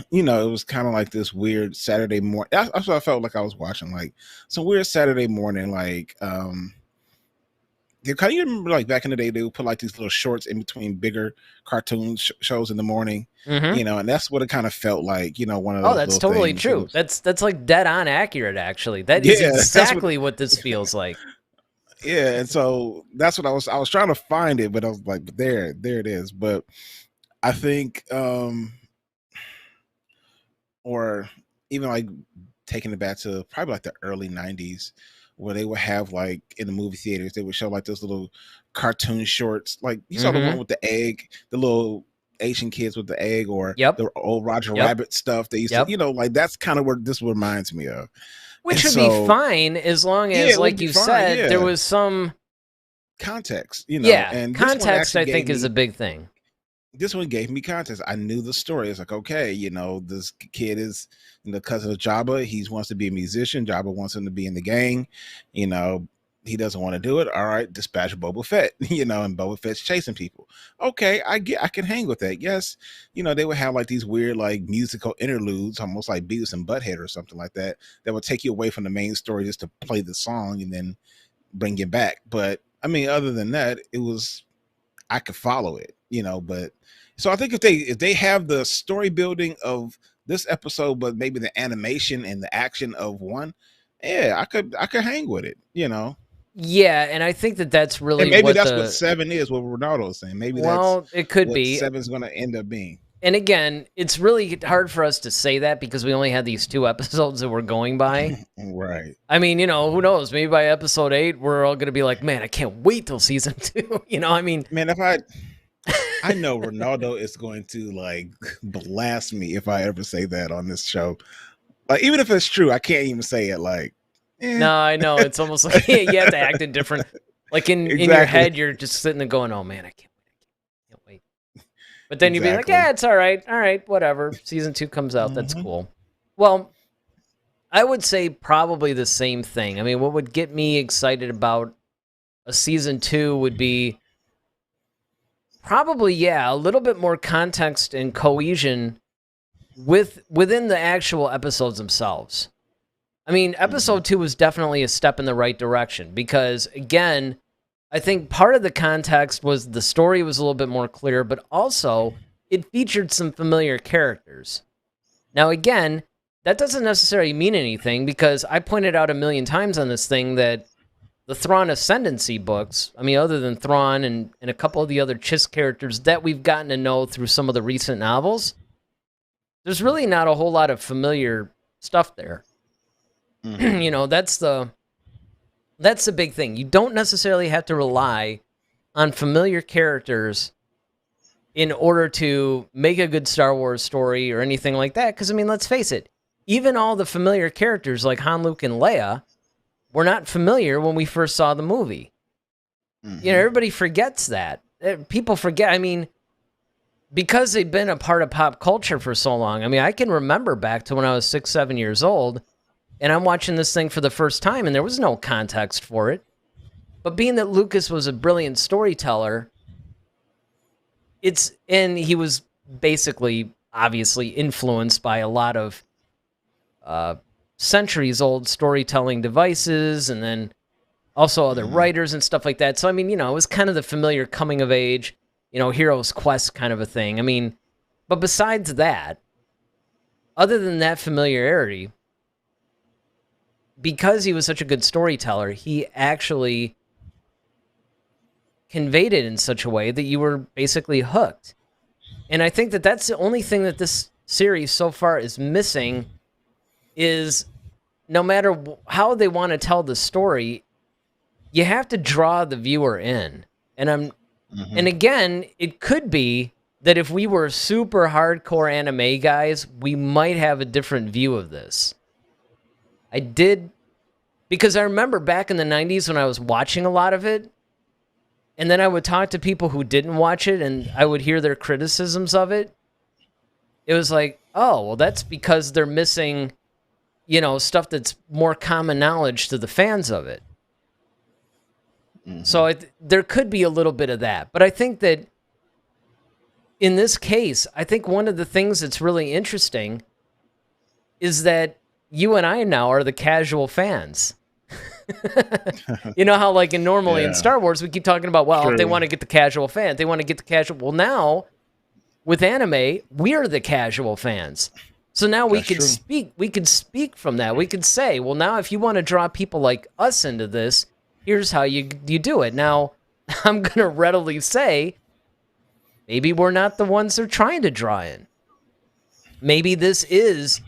Speaker 3: You know, it was kind of like this weird Saturday morning. That's what I felt like I was watching, like some weird Saturday morning, like you kind of remember like back in the day they would put like these little shorts in between bigger cartoon shows in the morning,
Speaker 1: Mm-hmm.
Speaker 3: you know, and that's what it kind of felt like, you know, one of
Speaker 1: Oh,
Speaker 3: those
Speaker 1: that's
Speaker 3: little
Speaker 1: totally
Speaker 3: things. It
Speaker 1: true.
Speaker 3: was,
Speaker 1: That's like dead on accurate, actually. That is
Speaker 3: yeah, that's what,
Speaker 1: exactly what this feels like.
Speaker 3: yeah, and so that's what I was trying to find it, but I was like, but there it is. But I think or even like taking it back to probably like the early 90s where they would have like in the movie theaters they would show like those little cartoon shorts, like you saw the one
Speaker 1: Mm-hmm.
Speaker 3: with the egg, the little Asian kids with the egg, or
Speaker 1: Yep.
Speaker 3: the old Roger
Speaker 1: Yep.
Speaker 3: Rabbit stuff they used to,
Speaker 1: Yep.
Speaker 3: you know, like that's kind of where this reminds me of. And
Speaker 1: Which would be
Speaker 3: so
Speaker 1: fine as long
Speaker 3: yeah,
Speaker 1: as,
Speaker 3: it would
Speaker 1: like
Speaker 3: be
Speaker 1: you
Speaker 3: fine,
Speaker 1: said, there
Speaker 3: yeah,
Speaker 1: was some,
Speaker 3: context, you know,
Speaker 1: yeah,
Speaker 3: and this one
Speaker 1: context,
Speaker 3: actually
Speaker 1: I
Speaker 3: gave
Speaker 1: think, is a
Speaker 3: me,
Speaker 1: big thing.
Speaker 3: this one gave me context. I knew the story. It's like, okay, you know, this kid is, you know, cousin of Jabba. He wants to be a musician. Jabba wants him to be in the gang. You know, he doesn't want to do it. All right, dispatch Boba Fett. You know, and Boba Fett's chasing people. Okay, I can hang with that. Yes, you know, they would have like these weird like musical interludes, almost like Beavis and Butthead or something like that, that would take you away from the main story just to play the song and then bring you back. But I mean, other than that, it was, I could follow it, you know. But so I think if they have the story building of this episode, but maybe the animation and the action of one, yeah, I could hang with it, you know.
Speaker 1: Yeah, and I think that that's
Speaker 3: And
Speaker 1: really
Speaker 3: maybe
Speaker 1: what
Speaker 3: that's what
Speaker 1: the,
Speaker 3: seven is. What Ronaldo is saying. Maybe that's
Speaker 1: well, it could
Speaker 3: what
Speaker 1: be.
Speaker 3: seven's going to end up being.
Speaker 1: And again, it's really hard for us to say that because we only had these 2 episodes that we're going by.
Speaker 3: Right.
Speaker 1: I mean, you know, who knows? Maybe by episode 8, we're all going to be like, man, I can't wait till season 2. You know, I mean,
Speaker 3: Man, if I know Ronaldo is going to like blast me if I ever say that on this show. Like, even if it's true, I can't even say it. Like,
Speaker 1: no, I know. It's almost like you have to act in different, like in your
Speaker 3: Exactly.
Speaker 1: head, you're just sitting there going, oh man, I can't wait. But then you'd be like,
Speaker 3: Exactly.
Speaker 1: yeah, it's all right, whatever. Season 2 comes out. That's
Speaker 3: Mhm.
Speaker 1: cool. Well, I would say probably the same thing. I mean, what would get me excited about a season 2 would be probably, yeah, a little bit more context and cohesion within the actual episodes themselves. I mean, episode 2 was definitely a step in the right direction because, again, I think part of the context was the story was a little bit more clear, but also it featured some familiar characters. Now, again, that doesn't necessarily mean anything because I pointed out a million times on this thing that the Thrawn Ascendancy books, I mean, other than Thrawn and a couple of the other Chiss characters that we've gotten to know through some of the recent novels, there's really not a whole lot of familiar stuff there. You know, that's the big thing. You don't necessarily have to rely on familiar characters in order to make a good Star Wars story or anything like that. Because, I mean, let's face it, even all the familiar characters like Han, Luke, and Leia were not familiar when we first saw the movie. You know, everybody forgets that. People forget. I mean, because they've been a part of pop culture for so long. I mean, I can remember back to when I was 6, 7 years old, and I'm watching this thing for the first time, and there was no context for it. But being that Lucas was a brilliant storyteller, and he was basically, obviously, influenced by a lot of centuries-old storytelling devices, and then also other writers and stuff like that. So, I mean, you know, it was kind of the familiar coming-of-age, you know, hero's quest kind of a thing. I mean, but besides that, other than that familiarity, because he was such a good storyteller, he actually conveyed it in such a way that you were basically hooked. And I think that that's the only thing that this series so far is missing is no matter how they want to tell the story, you have to draw the viewer in. And and again, it could be that if we were super hardcore anime guys, we might have a different view of this. Because I remember back in the 90s when I was watching a lot of it, and then I would talk to people who didn't watch it, and I would hear their criticisms of it. It was like, oh, well, that's because they're missing, stuff that's more common knowledge to the fans of it.
Speaker 3: Mhm.
Speaker 1: So there could be a little bit of that. But I think that in this case, I think one of the things that's really interesting is that you and I now are the casual fans. You know how like normally in
Speaker 3: Yeah.
Speaker 1: Star Wars, we keep talking about, well, if they
Speaker 3: True.
Speaker 1: want to get the casual fan, they want to get the casual. Well, now with anime, we're the casual fans. So now we
Speaker 3: That's
Speaker 1: could
Speaker 3: true.
Speaker 1: speak. We could speak from that. We could say, well, now if you want to draw people like us into this, here's how you do it. Now, I'm gonna readily say, maybe we're not the ones they're trying to draw in. Maybe this is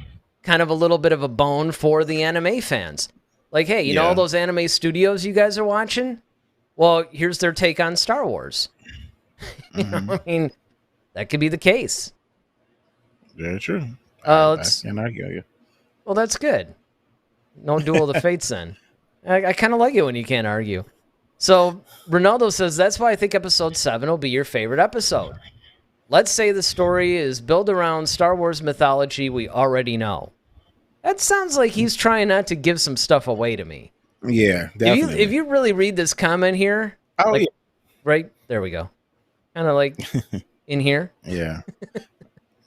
Speaker 1: kind of a little bit of a bone for the anime fans. Like, hey, you know all
Speaker 3: Yeah.
Speaker 1: those anime studios you guys are watching? Well, here's their take on Star Wars. You know,
Speaker 3: Mhm.
Speaker 1: I mean, that could be the case.
Speaker 3: Very true.
Speaker 1: Uh,
Speaker 3: I
Speaker 1: let's-
Speaker 3: can't argue with you.
Speaker 1: Well, that's good. No duel of the fates then. I kind of like it when you can't argue. So Ronaldo says, that's why I think episode 7 will be your favorite episode. Let's say the story is built around Star Wars mythology we already know. That sounds like he's trying not to give some stuff away to me.
Speaker 3: Yeah, definitely.
Speaker 1: If you really read this comment here,
Speaker 3: oh
Speaker 1: like, right, there we go. Kind of like in here.
Speaker 3: yeah.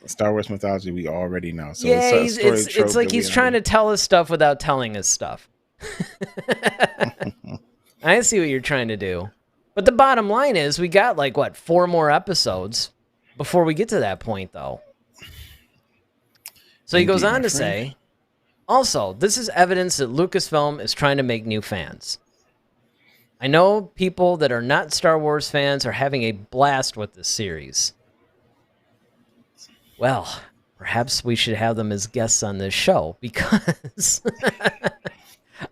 Speaker 3: Star Wars mythology we already know. So
Speaker 1: Yeah,
Speaker 3: a story
Speaker 1: it's
Speaker 3: trope
Speaker 1: like
Speaker 3: that we
Speaker 1: he's trying to tell us stuff without telling us stuff. I see what you're trying to do. But the bottom line is we got like, what, 4 more episodes before we get to that point, though. So he goes
Speaker 3: Indeed,
Speaker 1: on
Speaker 3: my
Speaker 1: to
Speaker 3: friend.
Speaker 1: say, also, this is evidence that Lucasfilm is trying to make new fans. I know people that are not Star Wars fans are having a blast with this series. Well, perhaps we should have them as guests on this show because,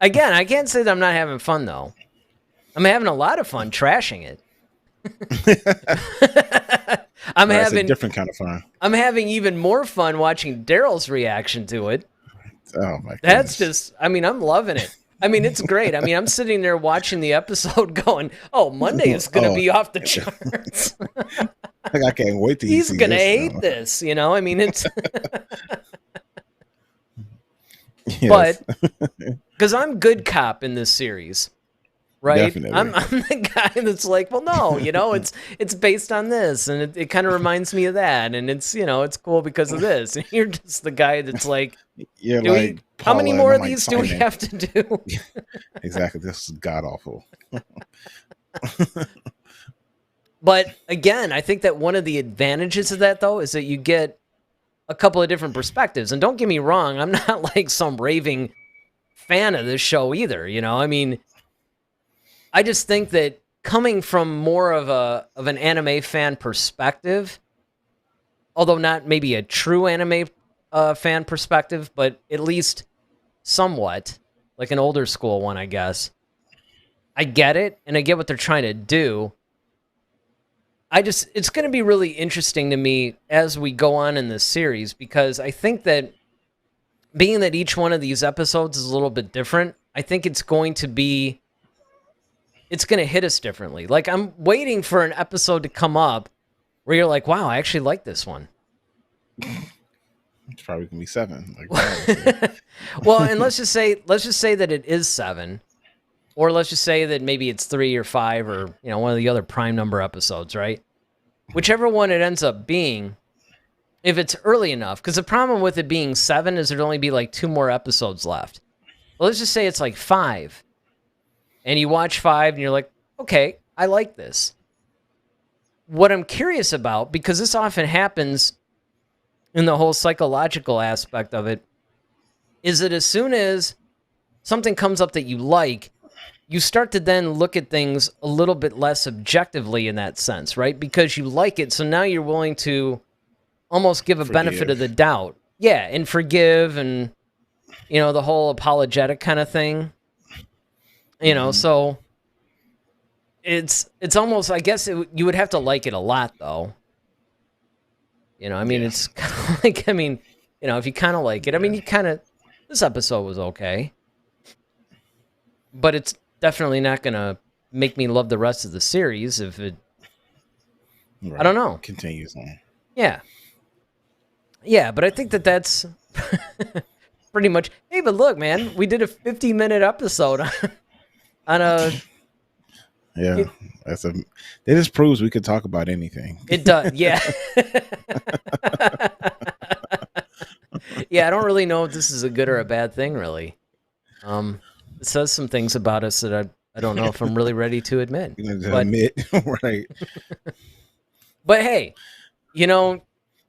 Speaker 1: again, I can't say that I'm not having fun, though. I'm having a lot of fun trashing it.
Speaker 3: It's a different kind of fun.
Speaker 1: I'm having even more fun watching Daryl's reaction to it.
Speaker 3: Oh my god.
Speaker 1: That's just, I mean, I'm loving it. I mean, it's great. I mean, I'm sitting there watching the episode going, oh, Monday is going to be off the charts.
Speaker 3: Like, I can't wait to
Speaker 1: He's
Speaker 3: see
Speaker 1: going to
Speaker 3: this,
Speaker 1: hate
Speaker 3: though.
Speaker 1: this, you know? I mean, it's,
Speaker 3: Yes.
Speaker 1: but, because I'm good cop in this series, right?
Speaker 3: Definitely.
Speaker 1: I'm the guy that's like, well, no, you know, it's based on this, and it kind of reminds me of that, and it's, you know, it's cool because of this. And you're just the guy that's like,
Speaker 3: You're
Speaker 1: do
Speaker 3: like,
Speaker 1: how many
Speaker 3: Paula,
Speaker 1: more
Speaker 3: and
Speaker 1: of
Speaker 3: I'm like,
Speaker 1: these do we
Speaker 3: "Fine,
Speaker 1: have to do?
Speaker 3: man." Exactly. This is god awful.
Speaker 1: But again, I think that one of the advantages of that, though, is that you get a couple of different perspectives. And don't get me wrong, I'm not like some raving fan of this show either. You know, I mean, I just think that coming from more of an anime fan perspective, although not maybe a true anime fan perspective, but at least somewhat like an older school one, I guess. I get it, and I get what they're trying to do. It's going to be really interesting to me as we go on in this series, because I think that being that each one of these episodes is a little bit different, I think it's going to hit us differently. Like, I'm waiting for an episode to come up where you're like, wow, I actually like this one.
Speaker 3: It's probably gonna be 7. Like, wow.
Speaker 1: Well, and let's just say that it is 7. Or let's just say that maybe it's 3 or 5 or, you know, one of the other prime number episodes, right? Whichever one it ends up being, if it's early enough, because the problem with it being 7 is there'd only be like 2 more episodes left. Well, let's just say it's like 5. And you watch 5 and you're like, okay, I like this. What I'm curious about, because this often happens in the whole psychological aspect of it, is that as soon as something comes up that you like, you start to then look at things a little bit less objectively in that sense, right? Because you like it, so now you're willing to almost give a benefit of the doubt. Yeah, and forgive, and, you know, the whole apologetic kind of thing. You know, so it's almost, I guess you would have to like it a lot, though. You know, I mean, it's kind of like, I mean, you know, if you kind of like it, I mean, this episode was okay. But it's definitely not going to make me love the rest of the series if it...
Speaker 3: Right.
Speaker 1: I don't know.
Speaker 3: Continues on.
Speaker 1: Yeah. Yeah, but I think that's pretty much. Hey, but look, man, we did a 50-minute episode on a.
Speaker 3: Yeah, that just proves we could talk about anything.
Speaker 1: It does, yeah. Yeah, I don't really know if this is a good or a bad thing, really. It says some things about us that I don't know if I'm really ready to admit.
Speaker 3: Right.
Speaker 1: But hey,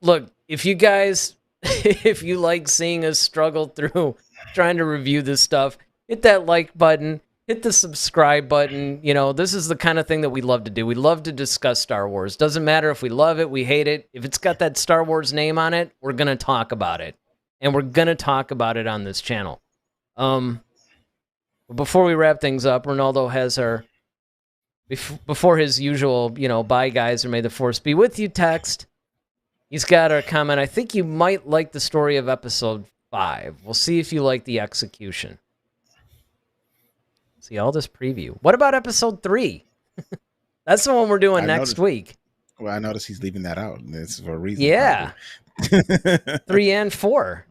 Speaker 1: look, if you guys, if you like seeing us struggle through trying to review this stuff, hit that like button, hit the subscribe button. This is the kind of thing that we love to do. We love to discuss Star Wars. Doesn't matter if we love it, we hate it. If it's got that Star Wars name on it, we're going to talk about it. And we're going to talk about it on this channel. Before we wrap things up, Ronaldo has before his usual, bye guys or may the force be with you text. He's got a comment. I think you might like the story of episode 5. We'll see if you like the execution. See all this preview. What about episode 3? That's the one we're doing next week.
Speaker 3: Well, I noticed he's leaving that out. And it's for a reason.
Speaker 1: Yeah. 3 and 4.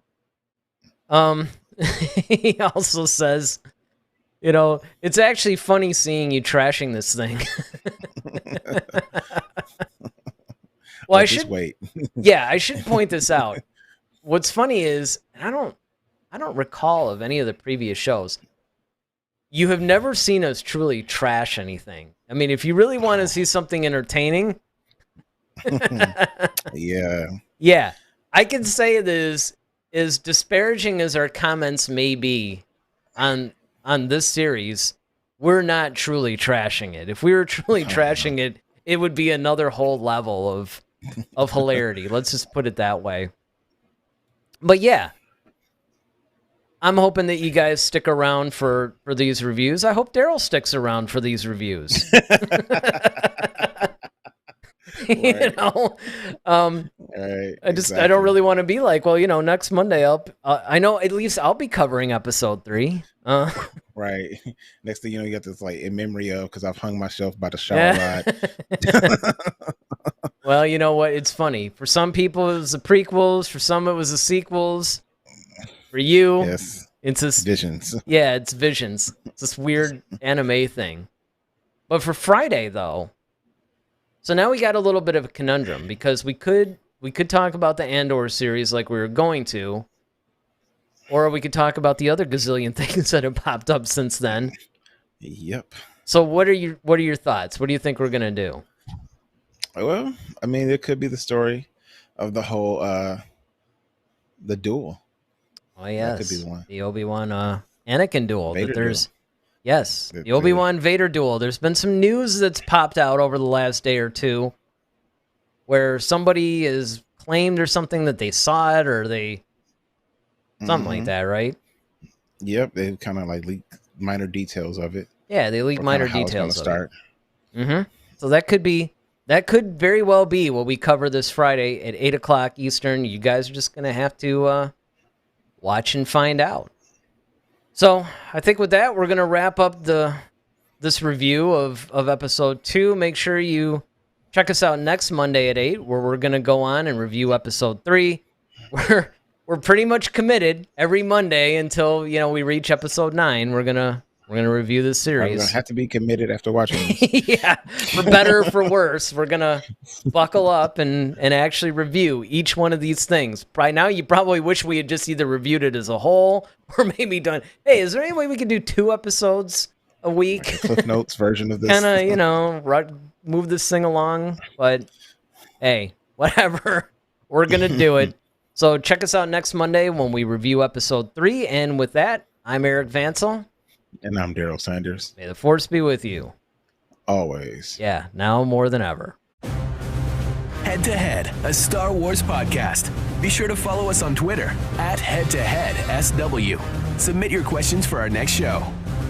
Speaker 1: He also says, it's actually funny seeing you trashing this thing. Well, I should
Speaker 3: wait.
Speaker 1: Yeah, I should point this out. What's funny is I don't recall of any of the previous shows. You have never seen us truly trash anything. I mean, if you really want to see something entertaining, yeah, I can say it is as disparaging as our comments may be on this series. We're not truly trashing it. If we were truly trashing it, it would be another whole level of hilarity. Let's just put it that way. But yeah, I'm hoping that you guys stick around for these reviews. I hope Daryl sticks around for these reviews.
Speaker 3: Right.
Speaker 1: Right, I don't really want to be like, well, next Monday I know at least I'll be covering episode 3.
Speaker 3: Right. Next thing you know, you got this like in memory of because I've hung myself by the shower rod.
Speaker 1: Well, you know what? It's funny. For some people, it was the prequels. For some, it was the sequels. For you,
Speaker 3: yes,
Speaker 1: it's this
Speaker 3: Visions.
Speaker 1: Yeah, it's Visions. It's this weird anime thing. But for Friday, though, so now we got a little bit of a conundrum because we could talk about the Andor series like we were going to, or we could talk about the other gazillion things that have popped up since then.
Speaker 3: Yep.
Speaker 1: So what are your thoughts? What do you think we're gonna do?
Speaker 3: Well, I mean, it could be the story of the whole the duel.
Speaker 1: Oh yes,
Speaker 3: that could be the one.
Speaker 1: The Obi-Wan Anakin duel.
Speaker 3: Vader
Speaker 1: duel. Yes,
Speaker 3: the
Speaker 1: Obi-Wan Vader duel. There's been some news that's popped out over the last day or two where somebody has claimed or something that they saw it or they something like that, right?
Speaker 3: Yep, they kind of like leaked minor details of it.
Speaker 1: Yeah, they leaked minor details of
Speaker 3: start.
Speaker 1: it. So that could very well be what we cover this Friday at 8:00 Eastern. You guys are just gonna have to watch and find out. So I think with that, we're gonna wrap up this review of episode 2. Make sure you check us out next Monday at 8, where we're gonna go on and review episode 3. We're pretty much committed every Monday until we reach episode 9. We're gonna review this series.
Speaker 3: We're gonna have to be committed after watching this.
Speaker 1: Yeah, for better or for worse, we're gonna buckle up and actually review each one of these things. Right now, you probably wish we had just either reviewed it as a whole or maybe done. Hey, is there any way we could do 2 episodes a week?
Speaker 3: Cliff Notes version of this.
Speaker 1: Kind of, move this thing along. But hey, whatever. We're gonna do it. So check us out next Monday when we review episode 3. And with that, I'm Eric Vansel.
Speaker 3: And I'm Daryl Sanders.
Speaker 1: May the force be with you.
Speaker 3: Always.
Speaker 1: Yeah, now more than ever.
Speaker 2: Head to Head, a Star Wars podcast. Be sure to follow us on Twitter @HeadToHeadSW. Submit your questions for our next show.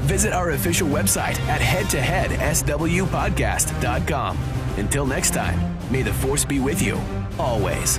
Speaker 2: Visit our official website at headtoheadswpodcast.com. Until next time, may the force be with you, always.